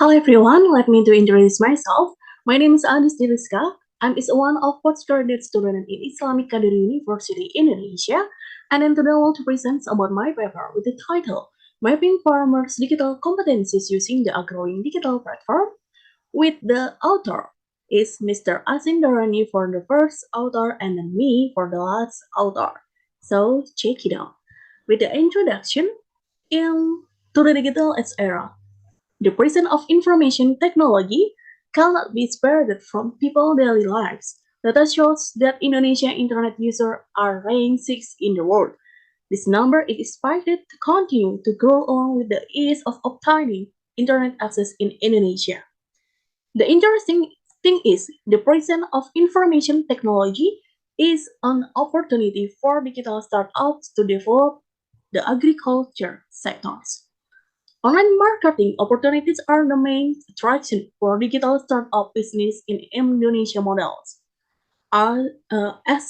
Hello everyone, let me to introduce myself. My name is Anis Diriska. I'm is one of postgraduate student in Islamic Kadir University Indonesia, and I'm today want to present about my paper with the title Mapping Farmers' Digital Competencies Using the Agrowing Digital Platform. With the author is Mr. Asin Darani for the first author and then me for the last author. So check it out. With the introduction to the digital age era. The presence of information technology cannot be spared from people's daily lives. Data shows that Indonesian internet users are ranked 6th in the world. This number is expected to continue to grow along with the ease of obtaining internet access in Indonesia. The interesting thing is the presence of information technology is an opportunity for digital startups to develop the agriculture sectors. Online marketing opportunities are the main attraction for digital startup business in Indonesia models. As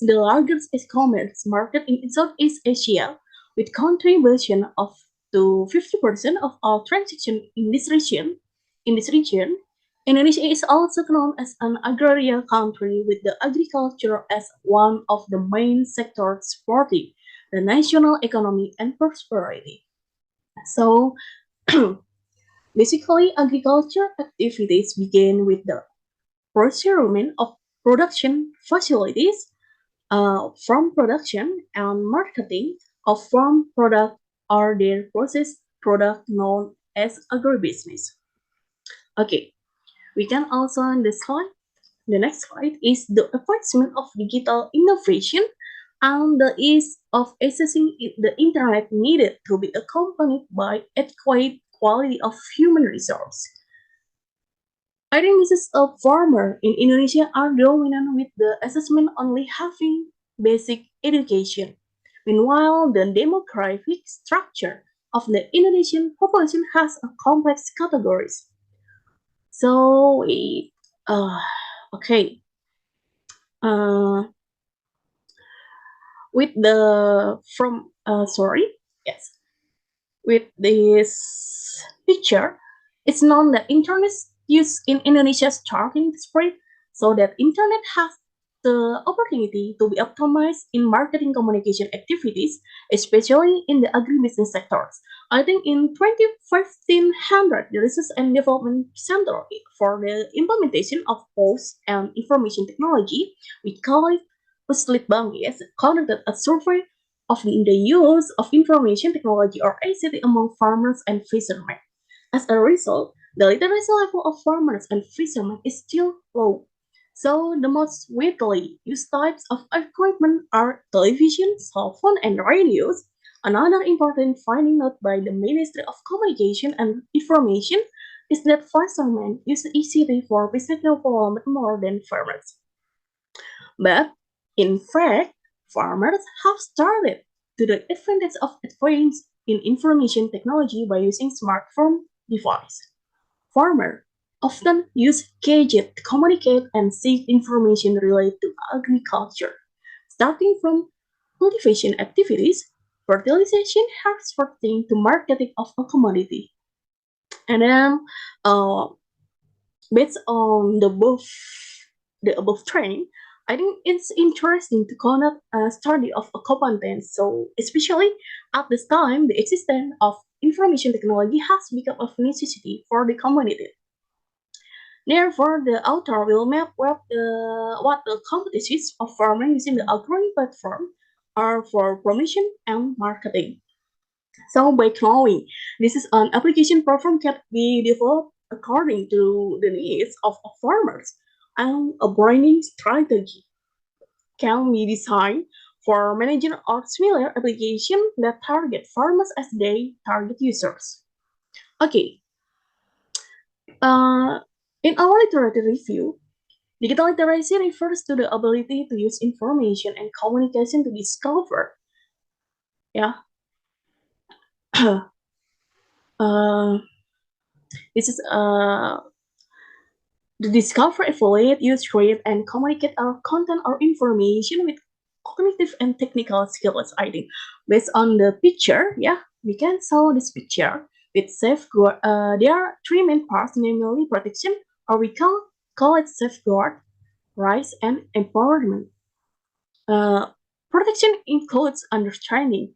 the largest e-commerce market in Southeast Asia, with contribution of to 50% of all transactions in this region, Indonesia is also known as an agrarian country with the agriculture as one of the main sectors supporting the national economy and prosperity. So basically, agriculture activities begin with the procurement of production facilities, from production and marketing of farm product or their processed product known as agribusiness. Okay, we can also on the slide. The next slide is the advancement of digital innovation and the ease of accessing the internet needed to be accompanied by adequate quality of human resource. I think this is a farmer in Indonesia are dominant with the assessment only having basic education. Meanwhile, the demographic structure of the Indonesian population has a complex categories. So, uh, okay, uh, with the from sorry, yes, with this picture, it's known that internet use in Indonesia is starting to spread, so that internet has the opportunity to be optimized in marketing communication activities, especially in the agribusiness sectors. I think in 2015, the Research and Development Center for the implementation of post and information technology, we call it Puslitbang, yes, conducted a survey of the use of information technology or ICT among farmers and fishermen. As a result, the literacy level of farmers and fishermen is still low. So the most widely used types of equipment are television, cell phone, and radios. Another important finding noted by the Ministry of Communication and Information is that fishermen use ICT for business development more than farmers. But in fact, farmers have started to the advantage of advance in information technology by using smartphone device. Farmers often use gadgets to communicate and seek information related to agriculture, starting from cultivation activities, fertilization, harvesting to marketing of a commodity. And then, uh, based on the above training, I think it's interesting to conduct a study of a competence. So, especially at this time, the existence of information technology has become a necessity for the community. Therefore, the author will map what the competencies of farming using the Agrowing platform are for promotion and marketing. So by knowing this is an application platform can be developed according to the needs of farmers, and a branding strategy can be designed for managing or similar application that target farmers as they target users. Okay, uh, in our literature review, digital literacy refers to the ability to use information and communication to discover, yeah, uh, this is to discover, evaluate, use, create, and communicate our content or information with cognitive and technical skills. I think based on the picture, yeah, we can saw this picture. with safeguard. There are three main parts, namely protection, or we call it safeguard, rights, and empowerment. Uh, Protection includes understanding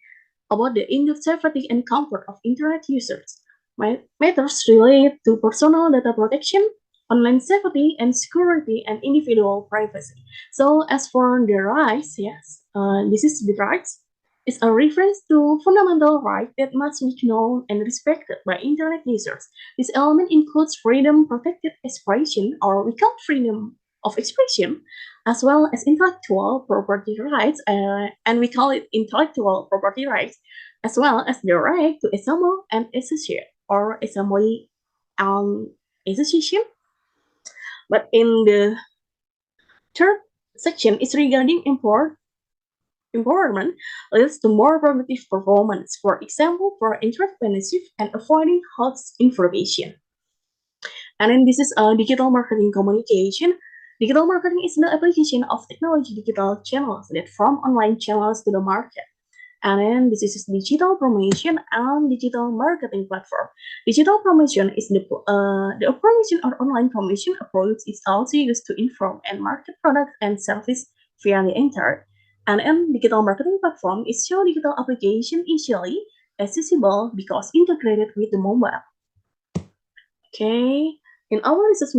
about the safety and comfort of internet users. Matters relate to personal data protection, online safety and security, and individual privacy. So, as for the rights, yes, this is the rights. It's a reference to fundamental right that must be known and respected by internet users. This element includes freedom, protected expression, or we call freedom of expression, as well as intellectual property rights, and we call it intellectual property rights, as well as the right to assemble and associate or assembly and association. But in the third section is regarding empowerment leads to more productive performance, for example, for entrepreneurship and avoiding false information. And then this is digital marketing communication. Digital marketing is the application of technology digital channels that from online channels to the market. And then this is digital promotion and digital marketing platform. Digital promotion is the promotion or online promotion approach is also used to inform and market products and service via the internet. And then digital marketing platform is your digital application easily accessible because integrated with the mobile. Okay, in our research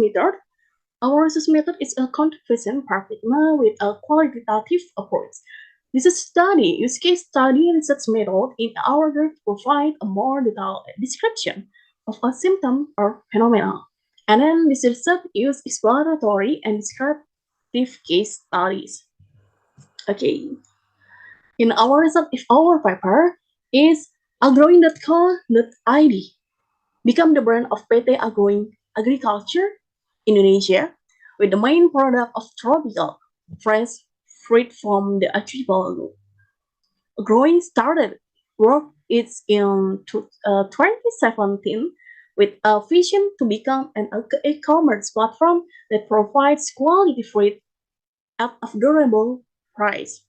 method is a consistent paradigm with a qualitative approach. This is study, use case study research method in order to provide a more detailed description of a symptom or phenomenon. And then this research use exploratory and descriptive case studies. Okay, in our research, if our paper is agrowing.co.id become the brand of PT Agrowing Agriculture Indonesia with the main product of tropical fresh fruit from the archipelago. Growing started work is in 2017 with a vision to become an e-commerce platform that provides quality fruit at affordable price.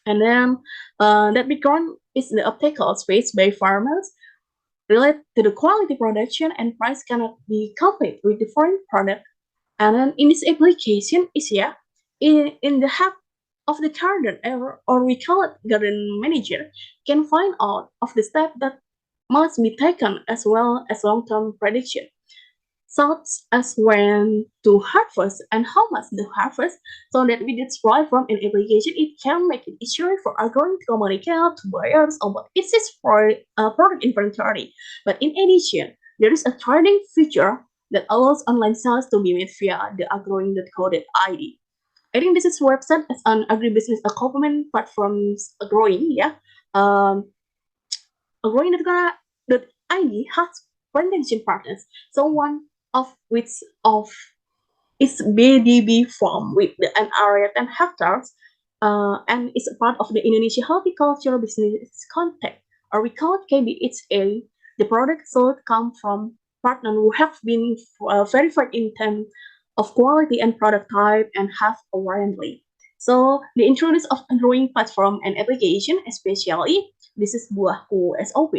And then that background is the obstacle faced by farmers related to the quality production and price cannot be coupled with the foreign product. And then in this application is in the hub of the garden or we call it garden manager can find out of the step that must be taken as well as long-term prediction such as when to harvest and how much to harvest, so that with its right from an application, it can make it easier for a growing to communicate to buyers about its product inventory. But in addition, there is a trading feature that allows online sales to be made via the agrowing.co.id. I think this is website as an agribusiness a complement platforms growing, yeah. Um, Agrowing.id has presentation partners. So one of which of is BDB farm with an area 10 hectares and is a part of the Indonesia Horticultural Business Contact, or we call it KBHA. The product sold come from partners who have been verified in terms of quality and product type and have a warranty. So the introduction of a growing platform and application, especially this is Buahku SOP,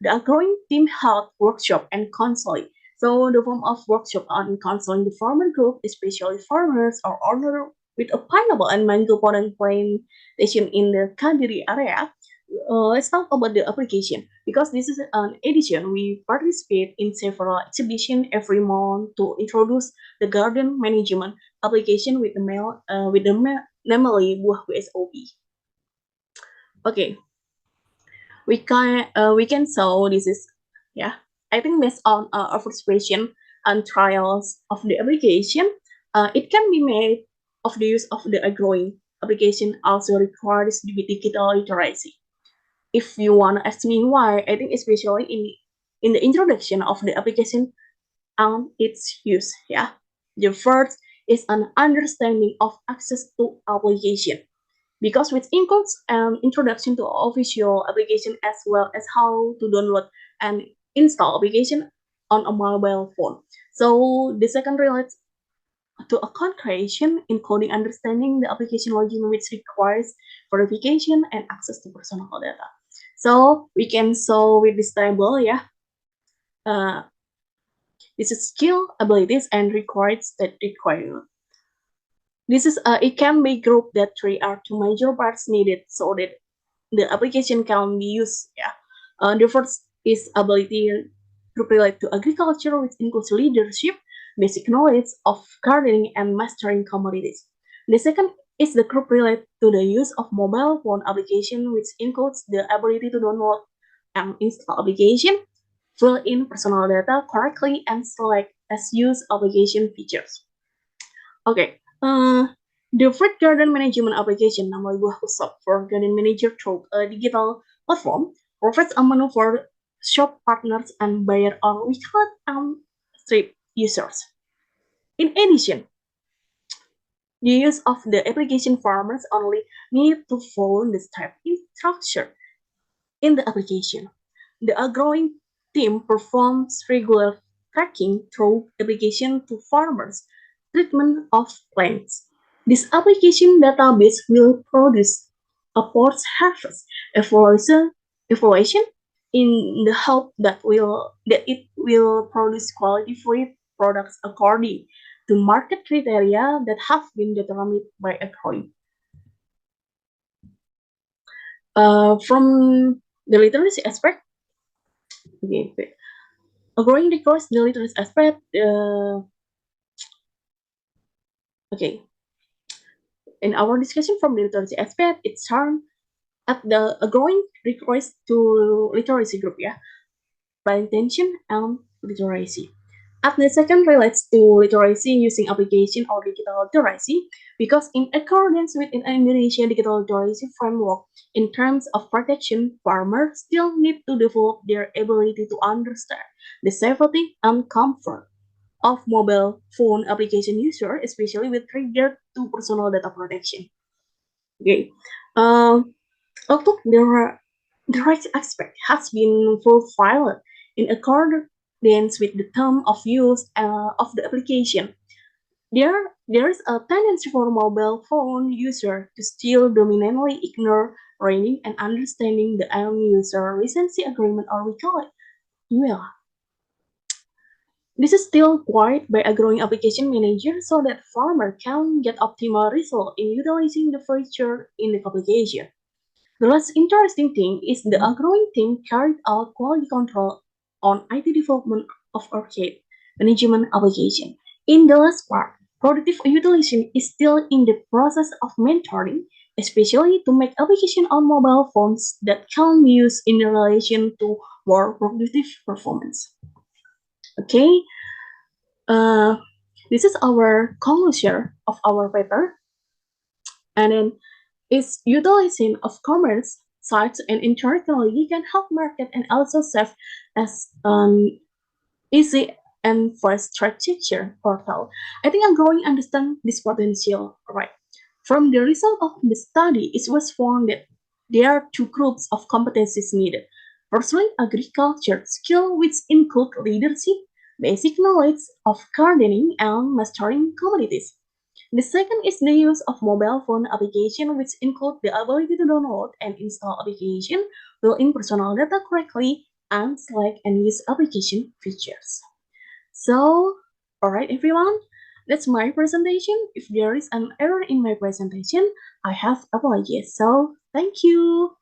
the growing team held workshop and counseling. So the form of workshop on counseling the farmer group, especially farmers or owner with a pineapple and mango plantation in the Kadiri area. Let's talk about the application because this is an edition. We participate in several exhibitions every month to introduce the garden management application with the namely Buahku SOP. Okay, we can so this is yeah, I think based on our observation and trials of the application, it can be made of the use of the growing application also requires the digital literacy. If you want to ask me why, I think especially in the introduction of the application and its use, yeah. The first is an understanding of access to application because which includes an introduction to official application as well as how to download and install application on a mobile phone. So the second relates to account creation, including understanding the application login which requires verification and access to personal data. So we can solve with this table, yeah. Uh, this is skill, abilities, and requires that require. This is it can be grouped that three are two major parts needed so that the application can be used. Yeah. The first is ability group relate to agriculture, which includes leadership, basic knowledge of gardening, and mastering commodities. The second is the group relate to the use of mobile phone application, which includes the ability to download and install application, fill in personal data correctly, and select as use application features. Okay. The fruit garden management application namanya buah usap for garden manager through a digital platform provides a menu for shop partners and buyer or we call it strip users. In addition, the use of the application farmers only need to follow the step instruction in the application. The Agrowing team performs regular tracking through application to farmers, treatment of plants. This application database will produce a post-harvest evaluation in the hope that it will produce quality fruit products according to market criteria that have been determined by Agrowing. From the literacy aspect, okay, growing requires the literacy aspect. Okay, in our discussion from the literacy aspect, it's termed at the growing requires to literacy group, yeah, by intention and literacy. At the second relates to literacy using application or digital literacy because in accordance with an Indonesian digital literacy framework, in terms of protection, farmers still need to develop their ability to understand the safety and comfort of mobile phone application user, especially with regard to personal data protection. Okay. Um, Although the right aspect has been fulfilled in accordance with the term of use of the application, there is a tendency for mobile phone user to still dominantly ignore reading and understanding the end user license agreement or we call it UL. This is still required by a growing application manager so that farmer can get optimal result in utilizing the feature in the application. The last interesting thing is the Agrowing team carried out quality control on IT development of arcade management application. In the last part, productive utilization is still in the process of mentoring, especially to make application on mobile phones that can be used in relation to more productive performance. Okay, uh, this is our conclusion of our paper, and then its utilization of commerce sites and internet technology can help market and also serve as an easy and fast strategy portal. I think I'm growing understand this potential, right? From the result of the study, it was found that there are two groups of competencies needed. Firstly, agriculture skill, which include leadership, basic knowledge of gardening, and mastering commodities. The second is the use of mobile phone application, which include the ability to download and install application, fill in personal data correctly, and select and use application features. So, alright everyone, that's my presentation. If there is an error in my presentation, I have apologies. So, thank you.